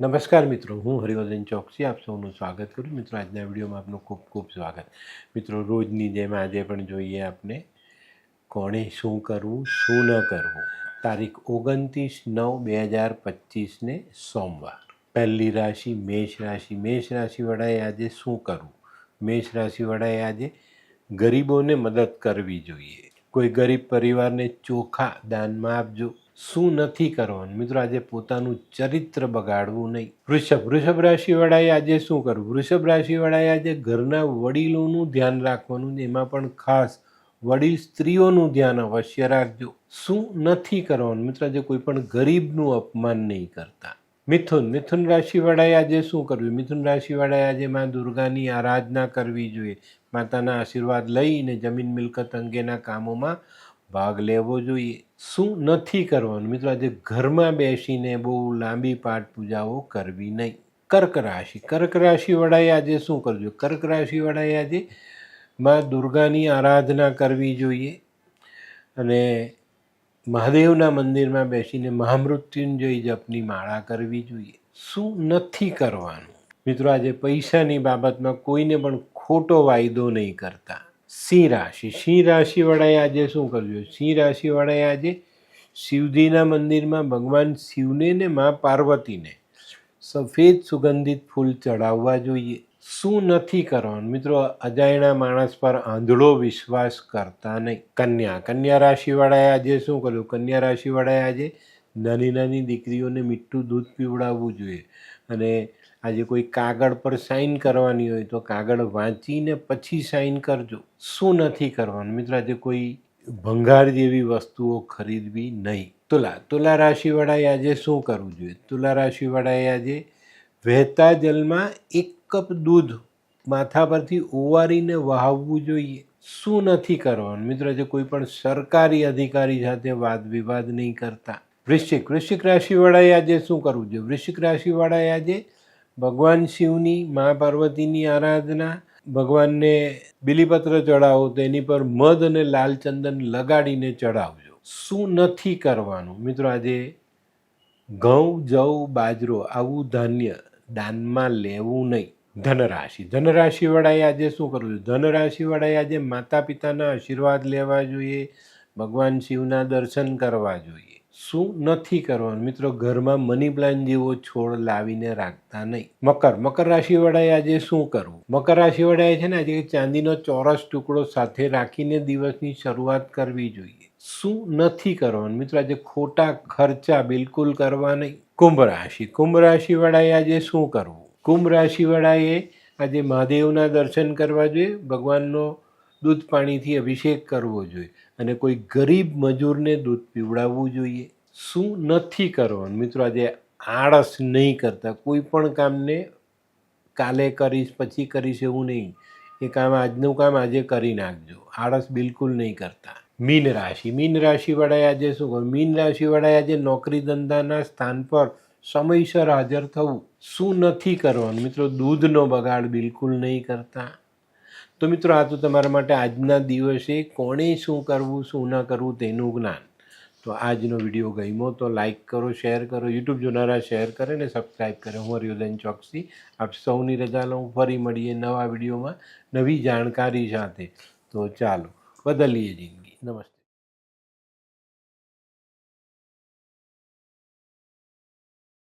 નમસ્કાર મિત્રો, હું હરિવર્ધન ચોકસી આપ સૌનું સ્વાગત કરું મિત્રો. આજના વિડીયોમાં આપનું ખૂબ ખૂબ સ્વાગત. મિત્રો, રોજની જેમ આજે પણ જોઈએ આપણે કોણે શું કરવું શું ન કરવું. તારીખ 29/9/2025 સોમવાર. પહેલી રાશિ મેષ રાશિ. મેષ રાશિવાળાએ આજે શું કરવું? મેષ રાશિવાળાએ આજે ગરીબોને મદદ કરવી જોઈએ. કોઈ ગરીબ પરિવારને ચોખા દાનમાં આપજો. શું નથી કરવાનું મિત્રો? આજે પોતાનું ચરિત્ર બગાડવું નહીં. વૃષભ રાશિવાળાએ આજે શું કરવું? વૃષભ રાશિવાળાએ આજે ઘરના વડીલોનું ધ્યાન રાખવાનું, એમાં પણ ખાસ વડીલ સ્ત્રીઓનું ધ્યાન અવશ્ય રાખજો. શું નથી કરવાનું મિત્રો? આજે કોઈ પણ ગરીબનું અપમાન નહીં કરતા. મિથુન રાશિવાળાએ આજે શું કરવું? મિથુન રાશિવાળાએ આજે મા દુર્ગાની આરાધના કરવી જોઈએ. માતાના આશીર્વાદ લઈને જમીન મિલકત અંગેના કામોમાં ભાગ લેવો જોઈએ. શું નથી કરવાનું મિત્રો? આજે ઘરમાં બેસીને બહુ લાંબી પાઠ પૂજાઓ કરવી નહીં. કર્ક રાશિવાળાએ આજે શું કરવું? કર્ક રાશિવાળાએ આજે મા દુર્ગાની આરાધના કરવી જોઈએ અને મહાદેવના મંદિરમાં બેસીને મહામૃત્યુંજય જપની માળા કરવી જોઈએ. શું નથી કરવાનું મિત્રો? આજે પૈસાની બાબતમાં કોઈને પણ ખોટો વાયદો નહીં કરતા. સિંહ રાશિવાળાએ આજે શું કરવું? સિંહ રાશિવાળાએ આજે શિવજીના મંદિરમાં ભગવાન શિવને ને મા પાર્વતીને સફેદ સુગંધિત ફૂલ ચડાવવા જોઈએ. શું નથી કરવાનું મિત્રો? અજાણ્યા માણસ પર આંધળો વિશ્વાસ કરતા નહીં. કન્યા રાશિવાળાએ આજે શું કરવું? કન્યા રાશિવાળાએ આજે નાની દીકરીઓને મીઠું દૂધ પીવડાવવું જોઈએ અને આજે કોઈ કાગળ પર સાઇન કરવાની હોય તો કાગળ વાંચીને પછી સાઇન કરજો. શું નથી કરવાનું મિત્રો? આજે કોઈ ભંગાર જેવી વસ્તુઓ ખરીદવી નહીં. તુલા રાશિવાળાએ આજે શું કરવું જોઈએ? તુલા રાશિવાળાએ આજે વહેતા જલમાં 1 કપ દૂધ માથા પરથી ઓવારીને વહાવવું જોઈએ. શું નથી કરવાનું મિત્રો? આજે કોઈ પણ સરકારી અધિકારી સાથે વાદ વિવાદ નહીં કરતા. વૃશ્ચિક રાશિવાળાએ આજે શું કરવું જોઈએ? વૃશ્ચિક રાશિવાળાએ આજે ભગવાન શિવની મા પાર્વતીની આરાધના, ભગવાનને બિલીપત્ર ચડાવો તો એની પર મધ અને લાલ ચંદન લગાડીને ચડાવજો. શું નથી કરવાનું મિત્રો? આજે ઘઉં જવ બાજરો આવું ધાન્ય દાનમાં લેવું નહીં. ધનરાશિવાળાએ આજે શું કરવું? ધનરાશિવાળાએ આજે માતા પિતાના આશીર્વાદ લેવા જોઈએ, ભગવાન શિવના દર્શન કરવા જોઈએ. શું નથી કરવાનું મિત્રો? ઘરમાં મની પ્લાન્ટ જેવો છોડ લાવીને રાખતા નહીં. મકર રાશિવાળાએ આજે શું કરવું? મકર રાશિવાળાએ છે ને આજે ચાંદીનો ચોરસ ટુકડો સાથે રાખીને દિવસની શરૂઆત કરવી જોઈએ. શું નથી કરવાનું મિત્રો? આજે ખોટા ખર્ચા બિલકુલ કરવા નહીં. કુંભ રાશિવાળાએ આજે શું કરવું? કુંભ રાશિવાળાએ આજે મહાદેવના દર્શન કરવા જોઈએ, ભગવાનનો દૂધ પાણીથી અભિષેક કરવો જોઈએ અને કોઈ ગરીબ મજૂરને દૂધ પીવડાવવું જોઈએ. શું નથી કરવાનું મિત્રો? આજે આળસ નહીં કરતા. કોઈ પણ કામને કાલે કરીશ પછી કરીશ એવું નહીં. એ કામ આજનું કામ આજે કરી નાખજો. આળસ બિલકુલ નહીં કરતા. મીન રાશિવાળાએ આજે શું કરવું? મીન રાશિવાળાએ આજે નોકરી ધંધાના સ્થાન પર સમયસર હાજર થવું. શું નથી કરવાનું મિત્રો? દૂધનો બગાડ બિલકુલ નહીં કરતા. તો મિત્રો, આ તો તમારા માટે આજના દિવસે કોણે શું કરવું શું ન કરવું તેનું જ્ઞાન. તો આજનો વિડીયો ગમ્યો તો લાઈક કરો, શેર કરો, યુટ્યુબ જોનારા શેર કરે ને સબસ્ક્રાઈબ કરે. હું હરિવર્ધન ચોકસી આપ સૌની રજા લઉં. ફરી મળીએ નવા વિડીયોમાં નવી જાણકારી સાથે. તો ચાલો બદલીએ જિંદગી. નમસ્તે.